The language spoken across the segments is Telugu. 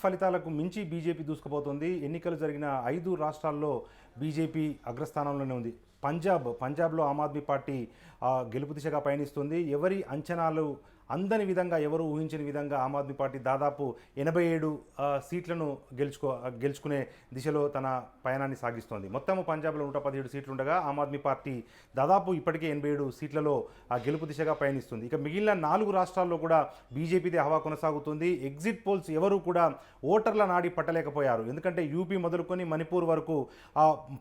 ఫలితాలకు మించి బీజేపీ దూసుకుపోతుంది. ఎన్నికలు జరిగిన 5 రాష్ట్రాల్లో బీజేపీ అగ్రస్థానంలోనే ఉంది. పంజాబ్లో ఆమ్ ఆద్మీ పార్టీ గెలుపు దిశగా పయనిస్తుంది. ఎవరి అంచనాలు అందని విధంగా, ఎవరు ఊహించని విధంగా ఆమ్ ఆద్మీ పార్టీ దాదాపు 87 సీట్లను గెలుచుకునే దిశలో తన పయనాన్ని సాగిస్తోంది. మొత్తం పంజాబ్లో 117 సీట్లు ఉండగా ఆమ్ ఆద్మీ పార్టీ దాదాపు ఇప్పటికే 87 సీట్లలో గెలుపు దిశగా పయనిస్తుంది. ఇక మిగిలిన 4 రాష్ట్రాల్లో కూడా బీజేపీదే హవా కొనసాగుతుంది. ఎగ్జిట్ పోల్స్ ఎవరు కూడా ఓటర్ల నాడి పట్టలేకపోయారు. ఎందుకంటే యూపీ మొదలుకొని మణిపూర్ వరకు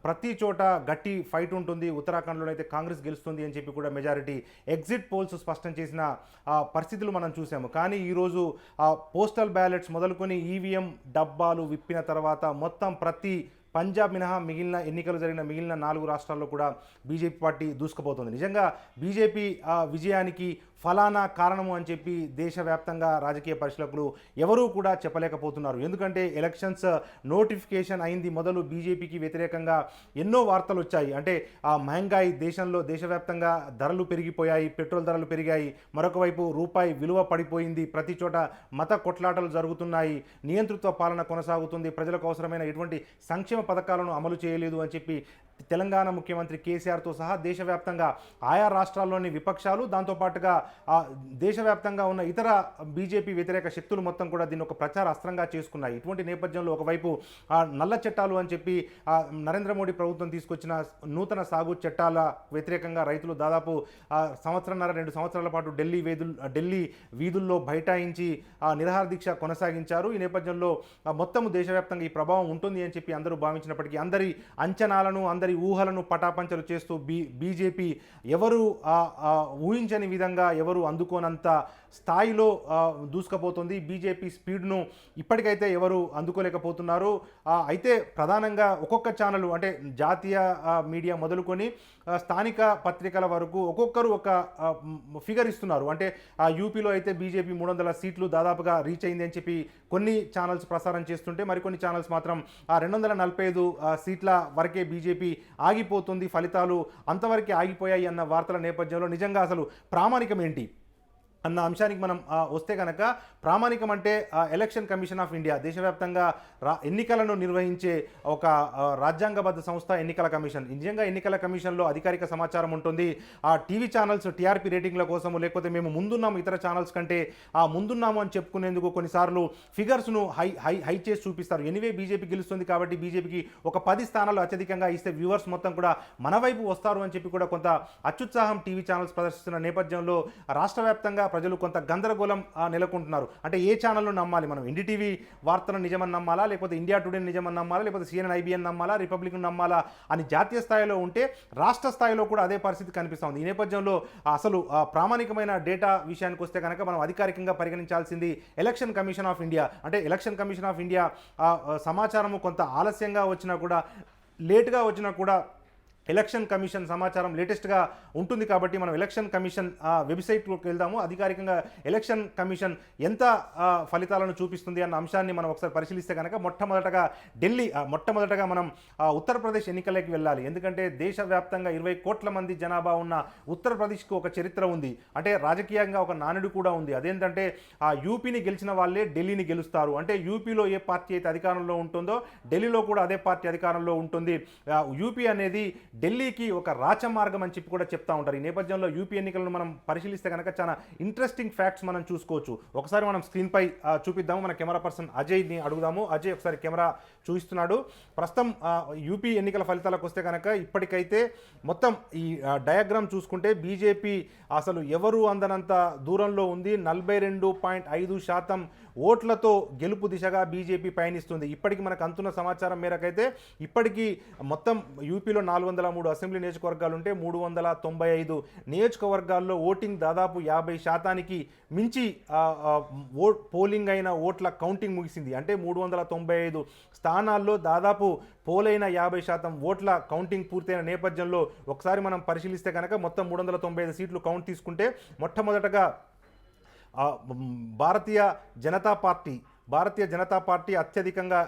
ప్రతి చోట గట్టి ఫైట్ ఉంటుంది. ఉత్తరాఖండ్లోనైతే కాంగ్రెస్ గెలుస్తుంది అని చెప్పి కూడా మెజారిటీ ఎగ్జిట్ పోల్స్ స్పష్టం చేసిన పరిస్థితులు మనం చూసాము. కానీ ఈరోజు పోస్టల్ బ్యాలెట్స్ మొదలుకొని ఈవీఎం డబ్బాలు విప్పిన తర్వాత మొత్తం ప్రతి పంజాబ్ మినహా ఎన్నికలు జరిగిన మిగిలిన 4 రాష్ట్రాల్లో కూడా బీజేపీ పార్టీ దూసుకుపోతుంది. నిజంగా బీజేపీ విజయానికి ఫలానా కారణము అని చెప్పి దేశవ్యాప్తంగా రాజకీయ పరిశీలకులు ఎవరూ కూడా చెప్పలేకపోతున్నారు. ఎందుకంటే ఎలక్షన్స్ నోటిఫికేషన్ అయింది మొదలు బీజేపీకి వ్యతిరేకంగా ఎన్నో వార్తలు వచ్చాయి. అంటే మహంగాయి దేశవ్యాప్తంగా ధరలు పెరిగిపోయాయి, పెట్రోల్ ధరలు పెరిగాయి, మరొక వైపు రూపాయి విలువ పడిపోయింది, ప్రతి చోట మత కొట్లాటలు జరుగుతున్నాయి, నియంతృత్వ పాలన కొనసాగుతుంది, ప్రజలకు అవసరమైన ఎటువంటి సంక్షేమ పథకాలను అమలు చేయలేదు అని చెప్పి తెలంగాణ ముఖ్యమంత్రి కేసీఆర్తో సహా దేశవ్యాప్తంగా ఆయా రాష్ట్రాల్లోని విపక్షాలు, దాంతోపాటుగా దేశవ్యాప్తంగా ఉన్న ఇతర బీజేపీ వ్యతిరేక శక్తులు మొత్తం కూడా దీన్ని ఒక ప్రచార అస్త్రంగా చేసుకున్నాయి. ఇటువంటి నేపథ్యంలో ఒకవైపు నల్ల చట్టాలు అని చెప్పి నరేంద్ర మోడీ ప్రభుత్వం తీసుకొచ్చిన నూతన సాగు చట్టాల వ్యతిరేకంగా రైతులు దాదాపు 1.5-2 సంవత్సరాల పాటు ఢిల్లీ వీధుల్లో బైఠాయించి నిరాహార దీక్ష కొనసాగించారు. ఈ నేపథ్యంలో మొత్తం దేశవ్యాప్తంగా ఈ ప్రభావం ఉంటుంది అని చెప్పి అందరూ భావించినప్పటికీ అందరి అంచనాలను, అందరి ఊహలను పటాపంచలు చేస్తూ బీజేపీ ఎవరు ఊహించని విధంగా, ఎవరు అందుకోనంత స్థాయిలో దూసుకుపోతుంది. బీజేపీ స్పీడ్ను ఇప్పటికైతే ఎవరు అందుకోలేకపోతున్నారు. అయితే ప్రధానంగా ఒక్కొక్క ఛానల్, అంటే జాతీయ మీడియా మొదలుకొని స్థానిక పత్రికల వరకు ఒక్కొక్కరు ఒక ఫిగర్ ఇస్తున్నారు. అంటే యూపీలో అయితే బీజేపీ 300 సీట్లు దాదాపుగా రీచ్ అయింది అని చెప్పి కొన్ని ఛానల్స్ ప్రసారం చేస్తుంటే, మరికొన్ని ఛానల్స్ మాత్రం 245 సీట్ల వరకే బీజేపీ ఆగిపోతుంది, ఫలితాలు అంతవరకే ఆగిపోయాయి అన్న వార్తల నేపథ్యంలో నిజంగా అసలు ప్రామాణికం ఏంటి అన్న అంశానికి మనం వస్తే కనుక, ప్రామాణికం అంటే ఎలక్షన్ కమిషన్ ఆఫ్ ఇండియా, దేశవ్యాప్తంగా ఎన్నికలను నిర్వహించే ఒక రాజ్యాంగబద్ధ సంస్థ ఎన్నికల కమిషన్. నిజంగా ఎన్నికల కమిషన్లో అధికారిక సమాచారం ఉంటుంది. ఆ టీవీ ఛానల్స్ టీఆర్పీ రేటింగ్ల కోసము, లేకపోతే మేము ముందున్నాము ఇతర ఛానల్స్ కంటే ముందున్నాము అని చెప్పుకునేందుకు కొన్నిసార్లు ఫిగర్స్ను హై చేసి చూపిస్తారు. ఎనివే బీజేపీ గెలుస్తుంది కాబట్టి బీజేపీకి ఒక 10 స్థానాలు అత్యధికంగా ఇస్తే వ్యూవర్స్ మొత్తం కూడా మన వైపు వస్తారు అని చెప్పి కూడా కొంత అత్యుత్సాహం టీవీ ఛానల్స్ ప్రదర్శిస్తున్న నేపథ్యంలో రాష్ట్ర వ్యాప్తంగా ప్రజలు కొంత గందరగోళం నెలకొంటున్నారు. అంటే ఏ ఛానల్ను నమ్మాలి మనం? ఎన్డీటీవీ వార్తలను నిజమని నమ్మాలా, లేకపోతే ఇండియా టుడే నిజమని నమ్మాలా, లేకపోతే CNN IBN నమ్మాలా, రిపబ్లిక్ను నమ్మాలా అని జాతీయ స్థాయిలో ఉంటే రాష్ట్ర స్థాయిలో కూడా అదే పరిస్థితి కనిపిస్తుంది. ఈ నేపథ్యంలో అసలు ప్రామాణికమైన డేటా విషయానికి వస్తే కనుక మనం అధికారికంగా పరిగణించాల్సింది ఎలక్షన్ కమిషన్ ఆఫ్ ఇండియా. అంటే ఎలక్షన్ కమిషన్ ఆఫ్ ఇండియా సమాచారము కొంత ఆలస్యంగా వచ్చినా కూడా, లేట్గా వచ్చినా కూడా ఎలక్షన్ కమిషన్ సమాచారం లేటెస్ట్గా ఉంటుంది. కాబట్టి మనం ఎలక్షన్ కమిషన్ వెబ్సైట్లోకి వెళ్దాము. అధికారికంగా ఎలక్షన్ కమిషన్ ఎంత ఫలితాలను చూపిస్తుంది అన్న అంశాన్ని మనం ఒకసారి పరిశీలిస్తే కనుక మొట్టమొదటగా మనం ఉత్తరప్రదేశ్ ఎన్నికలకి వెళ్ళాలి. ఎందుకంటే దేశవ్యాప్తంగా 20 కోట్ల మంది జనాభా ఉన్న ఉత్తరప్రదేశ్కు ఒక చరిత్ర ఉంది. అంటే రాజకీయంగా ఒక నానుడి కూడా ఉంది. అదేంటంటే యూపీని గెలిచిన వాళ్ళే ఢిల్లీని గెలుస్తారు. అంటే యూపీలో ఏ పార్టీ అయితే అధికారంలో ఉంటుందో ఢిల్లీలో కూడా అదే పార్టీ అధికారంలో ఉంటుంది. యూపీ అనేది ఢిల్లీకి ఒక రాచమార్గం అని చెప్పి కూడా చెప్తా ఉంటారు. ఈ నేపథ్యంలో యూపీ ఎన్నికలను మనం పరిశీలిస్తే కనుక చాలా ఇంట్రెస్టింగ్ ఫ్యాక్ట్స్ మనం చూసుకోవచ్చు. ఒకసారి మనం స్క్రీన్పై చూపిద్దాము. మన కెమెరా పర్సన్ అజయ్ని అడుగుదాము. అజయ్ ఒకసారి కెమెరా చూపిస్తున్నాడు. ప్రస్తుతం యూపీ ఎన్నికల ఫలితాలకు వస్తే కనుక ఇప్పటికైతే మొత్తం ఈ డయాగ్రామ్ చూసుకుంటే బీజేపీ అసలు ఎవరు అందనంత దూరంలో ఉంది. 42.5% ఓట్లతో గెలుపు దిశగా బీజేపీ పయనిస్తుంది. ఇప్పటికి మనకు అందుతున్న సమాచారం మేరకైతే ఇప్పటికీ మొత్తం యూపీలో 403 అసెంబ్లీ నియోజకవర్గాలు ఉంటే 395 నియోజకవర్గాల్లో ఓటింగ్ దాదాపు 50% మించి పోలింగ్ అయిన ఓట్ల కౌంటింగ్ ముగిసింది. అంటే 395 స్థానాల్లో దాదాపు పోలైన 50% ఓట్ల కౌంటింగ్ పూర్తయిన నేపథ్యంలో ఒకసారి మనం పరిశీలిస్తే కనుక మొత్తం 395 సీట్లు కౌంట్ తీసుకుంటే మొట్టమొదటగా భారతీయ జనతా పార్టీ అత్యధికంగా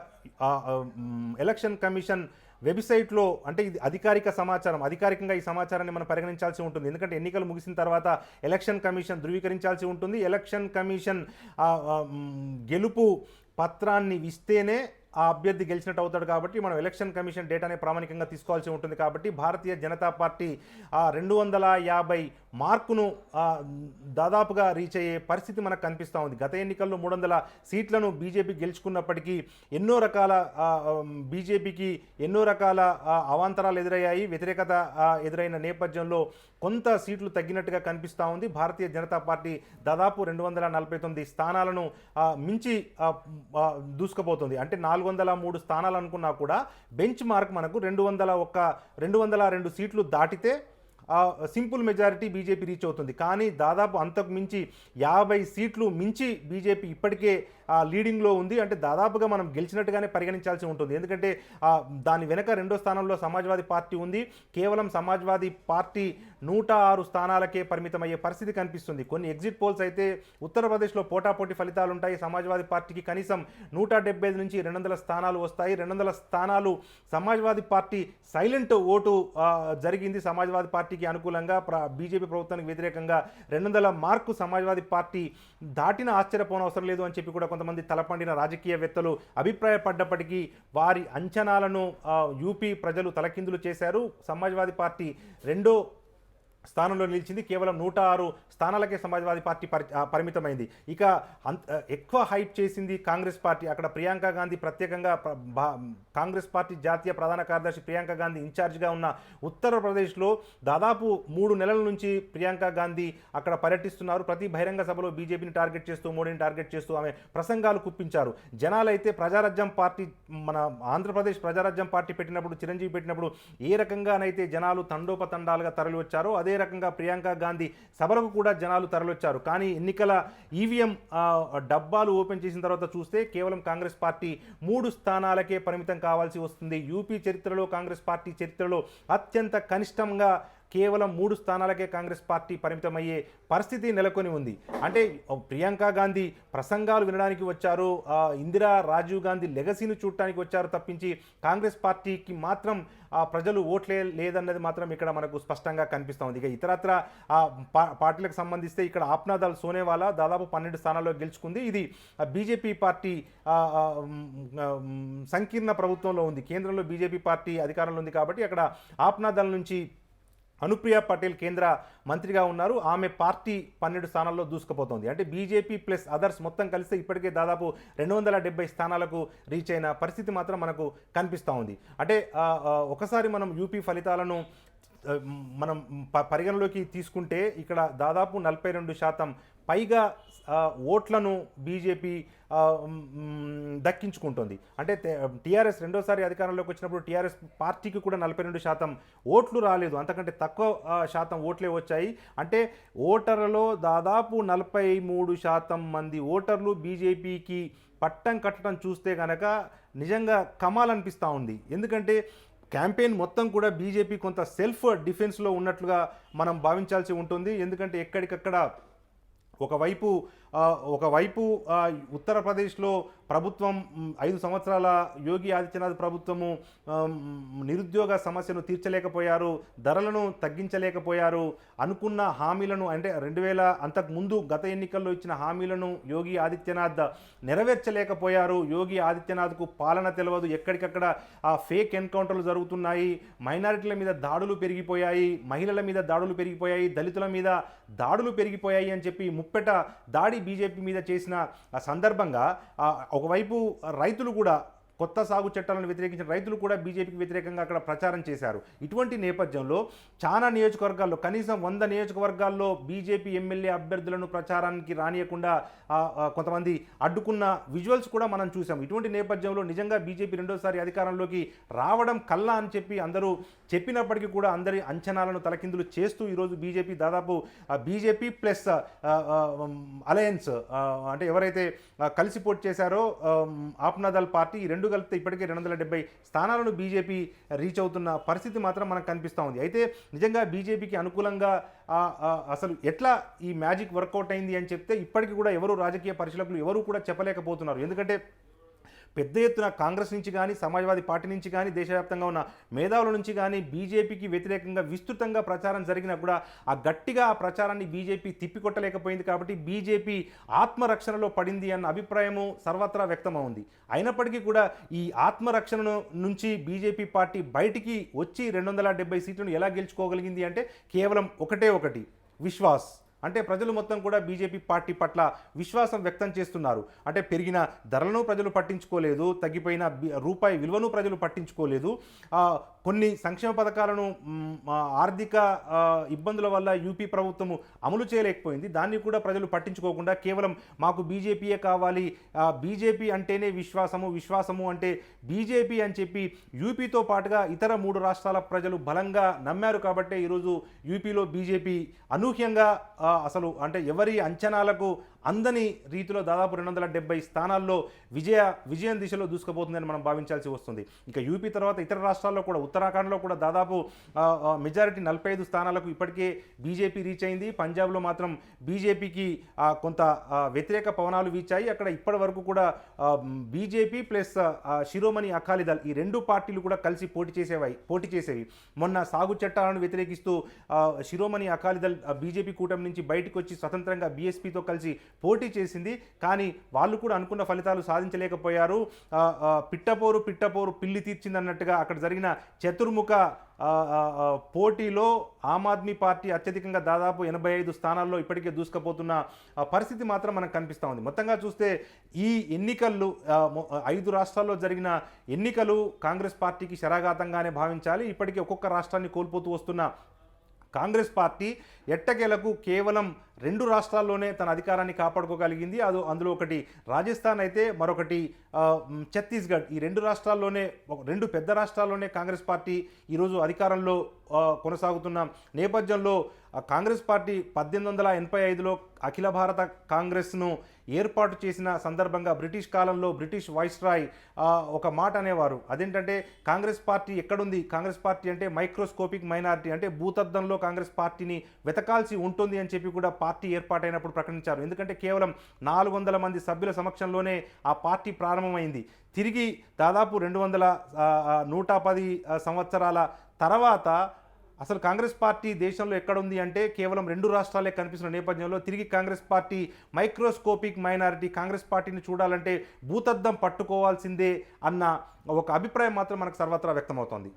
ఎలక్షన్ కమిషన్ వెబ్సైట్లో, అంటే ఇది అధికారికంగా ఈ సమాచారాన్ని మనం పరిగణించాల్సి ఉంటుంది. ఎందుకంటే ఎన్నికలు ముగిసిన తర్వాత ఎలక్షన్ కమిషన్ ధృవీకరించాల్సి ఉంటుంది. ఎలక్షన్ కమిషన్ గెలుపు పత్రాన్ని ఇస్తేనే ఆ అభ్యర్థి గెలిచినట్టు అవుతాడు. కాబట్టి మనం ఎలక్షన్ కమిషన్ డేటానే ప్రామాణికంగా తీసుకోవాల్సి ఉంటుంది. కాబట్టి భారతీయ జనతా పార్టీ ఆ 250 మార్కును దాదాపుగా రీచ్ అయ్యే పరిస్థితి మనకు కనిపిస్తూ ఉంది. గత ఎన్నికల్లో 300 సీట్లను బీజేపీ గెలుచుకున్నప్పటికీ ఎన్నో రకాల బీజేపీకి ఎన్నో రకాల అవాంతరాలు ఎదురయ్యాయి. వ్యతిరేకత ఎదురైన నేపథ్యంలో కొంత సీట్లు తగ్గినట్టుగా కనిపిస్తూ ఉంది. భారతీయ జనతా పార్టీ దాదాపు 249 స్థానాలను మించి దూసుకుపోతుంది. అంటే 403 స్థానాలు అనుకున్నా కూడా బెంచ్ మార్క్ మనకు 202 సీట్లు దాటితే సింపుల్ మెజారిటీ బీజేపీ రీచ్ అవుతుంది. కానీ దాదాపు అంతకు మించి 50 సీట్లు మించి బీజేపీ ఇప్పటికే లీడింగ్లో ఉంది. అంటే దాదాపుగా మనం గెలిచినట్టుగానే పరిగణించాల్సి ఉంటుంది. ఎందుకంటే దాని వెనక రెండో స్థానంలో సమాజ్వాదీ పార్టీ ఉంది. కేవలం సమాజ్వాదీ పార్టీ 106 స్థానాలకే పరిమితమయ్యే పరిస్థితి కనిపిస్తుంది. కొన్ని ఎగ్జిట్ పోల్స్ అయితే ఉత్తరప్రదేశ్లో పోటాపోటీ ఫలితాలు ఉంటాయి. సమాజ్వాదీ పార్టీకి కనీసం 175 నుంచి 200 స్థానాలు వస్తాయి. 200 స్థానాలు సమాజ్వాదీ పార్టీ సైలెంట్ ఓటు జరిగింది. సమాజ్వాదీ పార్టీకి అనుకూలంగా బీజేపీ ప్రభుత్వానికి వ్యతిరేకంగా 200 మార్కు సమాజ్వాదీ పార్టీ దాటిన ఆశ్చర్యపోనవసరం లేదు అని చెప్పి కూడా కొంతమంది తలపండిన రాజకీయవేత్తలు అభిప్రాయపడ్డప్పటికీ వారి అంచనాలను యూపీ ప్రజలు తలకిందులు చేశారు. సమాజ్వాదీ పార్టీ రెండో స్థానంలో నిలిచింది. కేవలం 106 స్థానాలకే సమాజ్వాదీ పార్టీ పరిమితమైంది. ఇక ఎక్కువ హైప్ చేసింది కాంగ్రెస్ పార్టీ. అక్కడ ప్రియాంక గాంధీ ప్రత్యేకంగా కాంగ్రెస్ పార్టీ జాతీయ ప్రధాన కార్యదర్శి ప్రియాంక గాంధీ ఇన్ఛార్జ్గా ఉన్న ఉత్తరప్రదేశ్లో దాదాపు 3 నెలల నుంచి ప్రియాంక గాంధీ అక్కడ పర్యటిస్తున్నారు. ప్రతి బహిరంగ సభలో బీజేపీని టార్గెట్ చేస్తూ, మోడీని టార్గెట్ చేస్తూ ఆమె ప్రసంగాలు కుప్పించారు. జనాలైతే ప్రజారాజ్యం పార్టీ, మన ఆంధ్రప్రదేశ్ ప్రజారాజ్యం పార్టీ పెట్టినప్పుడు, చిరంజీవి పెట్టినప్పుడు ఏ రకంగానైతే జనాలు తండోపతండాలుగా తరలి వచ్చారో అదే రకంగా ప్రియాంక గాంధీ సభలకు కూడా జనాలు తరలివచ్చారు. కానీ ఎన్నికల ఈవీఎం డబ్బాలు ఓపెన్ చేసిన తర్వాత చూస్తే కేవలం కాంగ్రెస్ పార్టీ 3 స్థానాలకే పరిమితం కావాల్సి వస్తుంది. యూపీ చరిత్రలో, కాంగ్రెస్ పార్టీ చరిత్రలో అత్యంత కనిష్టంగా కేవలం 3 స్థానాలకే కాంగ్రెస్ పార్టీ పరిమితమయ్యే పరిస్థితి నెలకొని ఉంది. అంటే ప్రియాంక గాంధీ ప్రసంగాలు వినడానికి వచ్చారు, ఇందిరా రాజీవ్ గాంధీ లెగసీని చూడటానికి వచ్చారు తప్పించి కాంగ్రెస్ పార్టీకి మాత్రం ప్రజలు ఓట్లే లేదన్నది మాత్రం ఇక్కడ మనకు స్పష్టంగా కనిపిస్తూ ఉంది. ఇక ఇతరత్ర పార్టీలకు సంబంధిస్తే ఇక్కడ ఆప్నాదల్ సోనేవాలా దాదాపు 12 స్థానాల్లో గెలుచుకుంది. ఇది బీజేపీ పార్టీ సంకీర్ణ ప్రభుత్వంలో ఉంది. కేంద్రంలో బీజేపీ పార్టీ అధికారంలో ఉంది కాబట్టి అక్కడ ఆప్నాదల్ నుంచి అనుప్రియ పటేల్ కేంద్ర మంత్రిగా ఉన్నారు. ఆమె పార్టీ 12 స్థానాల్లో దూసుకుపోతుంది. అంటే బీజేపీ ప్లస్ అదర్స్ మొత్తం కలిస్తే ఇప్పటికే దాదాపు 270 స్థానాలకు రీచ్ అయిన పరిస్థితి మాత్రం మనకు కనిపిస్తూ ఉంది. అంటే ఒకసారి మనం యూపీ ఫలితాలను మనం పరిగణలోకి తీసుకుంటే ఇక్కడ దాదాపు 42% పైగా ఓట్లను బీజేపీ దక్కించుకుంటుంది. అంటే టీఆర్ఎస్ రెండోసారి అధికారంలోకి వచ్చినప్పుడు టీఆర్ఎస్ పార్టీకి కూడా 42% ఓట్లు రాలేదు, అంతకంటే తక్కువ శాతం ఓట్లే వచ్చాయి. అంటే ఓటర్లలో దాదాపు 43% మంది ఓటర్లు బీజేపీకి పట్టం కట్టడం చూస్తే కనుక నిజంగా కమాల్ అనిపిస్తూ ఉంది. ఎందుకంటే క్యాంపెయిన్ మొత్తం కూడా బీజేపీ కొంత సెల్ఫ్ డిఫెన్స్లో ఉన్నట్లుగా మనం భావించాల్సి ఉంటుంది. ఎందుకంటే ఎక్కడికక్కడ ఒకవైపు ఉత్తరప్రదేశ్లో ప్రభుత్వం 5 సంవత్సరాల యోగి ఆదిత్యనాథ్ ప్రభుత్వము నిరుద్యోగ సమస్యను తీర్చలేకపోయారు, ధరలను తగ్గించలేకపోయారు, అనుకున్న హామీలను అంటే 2000 అంతకుముందు గత ఎన్నికల్లో ఇచ్చిన హామీలను యోగి ఆదిత్యనాథ్ నెరవేర్చలేకపోయారు. యోగి ఆదిత్యనాథ్కు పాలన తెలియదు, ఎక్కడికక్కడ ఫేక్ ఎన్కౌంటర్లు జరుగుతున్నాయి, మైనారిటీల మీద దాడులు పెరిగిపోయాయి, మహిళల మీద దాడులు పెరిగిపోయాయి, దళితుల మీద దాడులు పెరిగిపోయాయి అని చెప్పి ముప్పెట దాడి బీజేపీ మీద చేసిన సందర్భంగా ఒకవైపు రైతులు కూడా కొత్త సాగు చట్టాలను వ్యతిరేకించిన రైతులు కూడా బీజేపీకి వ్యతిరేకంగా అక్కడ ప్రచారం చేశారు. ఇటువంటి నేపథ్యంలో చాలా నియోజకవర్గాల్లో కనీసం 100 నియోజకవర్గాల్లో బీజేపీ ఎమ్మెల్యే అభ్యర్థులను ప్రచారానికి రానియకుండా కొంతమంది అడ్డుకున్న విజువల్స్ కూడా మనం చూసాం. ఇటువంటి నేపథ్యంలో నిజంగా బీజేపీ రెండోసారి అధికారంలోకి రావడం కల్లా అని చెప్పి అందరూ చెప్పినప్పటికీ కూడా అందరి అంచనాలను తలకిందులు చేస్తూ ఈరోజు బీజేపీ దాదాపు బీజేపీ ప్లస్ అలయన్స్ అంటే ఎవరైతే కలిసి పోటీ చేశారో ఆప్నాదల్ పార్టీ, ఈ రెండు కలిపితే ఇప్పటికే 270 స్థానాలను బీజేపీ రీచ్ అవుతున్న పరిస్థితి మాత్రం మనకు కనిపిస్తూ ఉంది. అయితే నిజంగా బీజేపీకి అనుకూలంగా అసలు ఎట్లా ఈ మ్యాజిక్ వర్కౌట్ అయింది అని చెప్తే ఇప్పటికీ కూడా ఎవరు రాజకీయ పరిశీలకులు ఎవరు కూడా చెప్పలేకపోతున్నారు. ఎందుకంటే పెద్ద ఎత్తున కాంగ్రెస్ నుంచి కానీ, సమాజ్వాదీ పార్టీ నుంచి కానీ, దేశవ్యాప్తంగా ఉన్న మేధావుల నుంచి కానీ బీజేపీకి వ్యతిరేకంగా విస్తృతంగా ప్రచారం జరిగినా కూడా గట్టిగా ఆ ప్రచారాన్ని బీజేపీ తిప్పికొట్టలేకపోయింది. కాబట్టి బీజేపీ ఆత్మరక్షణలో పడింది అన్న అభిప్రాయము సర్వత్రా వ్యక్తమవుంది. అయినప్పటికీ కూడా ఈ ఆత్మరక్షణ నుంచి బీజేపీ పార్టీ బయటికి వచ్చి 270 సీట్లను ఎలా గెలుచుకోగలిగింది అంటే కేవలం ఒకటి విశ్వాస్. అంటే ప్రజలు మొత్తం కూడా బీజేపీ పార్టీ పట్ల విశ్వాసం వ్యక్తం చేస్తున్నారు. అంటే పెరిగిన ధరలను ప్రజలు పట్టించుకోలేదు, తగ్గిపోయిన రూపాయి విలువను ప్రజలు పట్టించుకోలేదు. కొన్ని సంక్షేమ పథకాలను ఆర్థిక ఇబ్బందుల వల్ల యూపీ ప్రభుత్వము అమలు చేయలేకపోయింది. దాన్ని కూడా ప్రజలు పట్టించుకోకుండా కేవలం మాకు బీజేపీయే కావాలి, బీజేపీ అంటేనే విశ్వాసము అంటే బీజేపీ అని చెప్పి యూపీతో పాటుగా ఇతర 3 రాష్ట్రాల ప్రజలు బలంగా నమ్మారు. కాబట్టి ఈరోజు యూపీలో బీజేపీ అనూహ్యంగా అసలు అంటే ఎవరి అంచనాలకు అందని రీతిలో దాదాపు 270 స్థానాల్లో విజయం దిశలో దూసుకుపోతుందని మనం భావించాల్సి వస్తుంది. ఇక యూపీ తర్వాత ఇతర రాష్ట్రాల్లో కూడా, ఉత్తరాఖండ్లో కూడా దాదాపు మెజారిటీ 45 స్థానాలకు ఇప్పటికే బీజేపీ రీచ్ అయింది. పంజాబ్లో మాత్రం బీజేపీకి కొంత వ్యతిరేక పవనాలు వీచాయి. అక్కడ ఇప్పటి వరకు కూడా బీజేపీ ప్లస్ శిరోమణి అకాలీదళ్ ఈ 2 పార్టీలు కూడా కలిసి పోటీ చేసేవి. మొన్న సాగు చట్టాలను వ్యతిరేకిస్తూ శిరోమణి అకాలీదళ్ బీజేపీ కూటమి నుంచి బయటకు వచ్చి స్వతంత్రంగా బీఎస్పీతో కలిసి పోటీ చేసింది. కానీ వాళ్ళు కూడా అనుకున్న ఫలితాలు సాధించలేకపోయారు. పిట్టపోరు పిల్లి తీర్చిందన్నట్టుగా అక్కడ జరిగిన చతుర్ముఖ పోటీలో ఆమ్ ఆద్మీ పార్టీ అత్యధికంగా దాదాపు 85 స్థానాల్లో ఇప్పటికే దూసుకుపోతున్న పరిస్థితి మాత్రం మనకు కనిపిస్తూ ఉంది. మొత్తంగా చూస్తే ఈ ఎన్నికలు 5 రాష్ట్రాల్లో జరిగిన ఎన్నికలు కాంగ్రెస్ పార్టీకి శరాఘాతంగానే భావించాలి. ఇప్పటికే ఒక్కొక్క రాష్ట్రాన్ని కోల్పోతూ వస్తున్న కాంగ్రెస్ పార్టీ ఎట్టకేలకు కేవలం 2 రాష్ట్రాల్లోనే తన అధికారాన్ని కాపాడుకోగలిగింది. అందులో ఒకటి రాజస్థాన్ అయితే మరొకటి ఛత్తీస్గఢ్. ఈ 2 రాష్ట్రాల్లోనే 2 పెద్ద రాష్ట్రాల్లోనే కాంగ్రెస్ పార్టీ ఈరోజు అధికారంలో కొనసాగుతున్న నేపథ్యంలో కాంగ్రెస్ పార్టీ 1885లో అఖిల భారత కాంగ్రెస్ను ఏర్పాటు చేసిన సందర్భంగా బ్రిటిష్ కాలంలో బ్రిటిష్ వైస్రాయ్ ఒక మాట అనేవారు. అదేంటంటే కాంగ్రెస్ పార్టీ ఎక్కడుంది, కాంగ్రెస్ పార్టీ అంటే మైక్రోస్కోపిక్ మైనారిటీ, అంటే భూతద్దంలో కాంగ్రెస్ పార్టీని వెతకాల్సి ఉంటుంది అని చెప్పి కూడా పార్టీ ఏర్పాటైనప్పుడు ప్రకటించారు. ఎందుకంటే కేవలం 400 మంది సభ్యుల సమక్షంలోనే ఆ పార్టీ ప్రారంభమైంది. తిరిగి దాదాపు 110 సంవత్సరాల తర్వాత అసలు కాంగ్రెస్ పార్టీ దేశంలో ఎక్కడుంది అంటే కేవలం 2 రాష్ట్రాలే కనిపిస్తున్న నేపథ్యంలో తిరిగి Congress party microscopic minority, Congress పార్టీని చూడాలంటే భూతద్దం పట్టుకోవాల్సిందే అన్న ఒక అభిప్రాయం మాత్రం మనకు సర్వత్రా వ్యక్తమవుతోంది.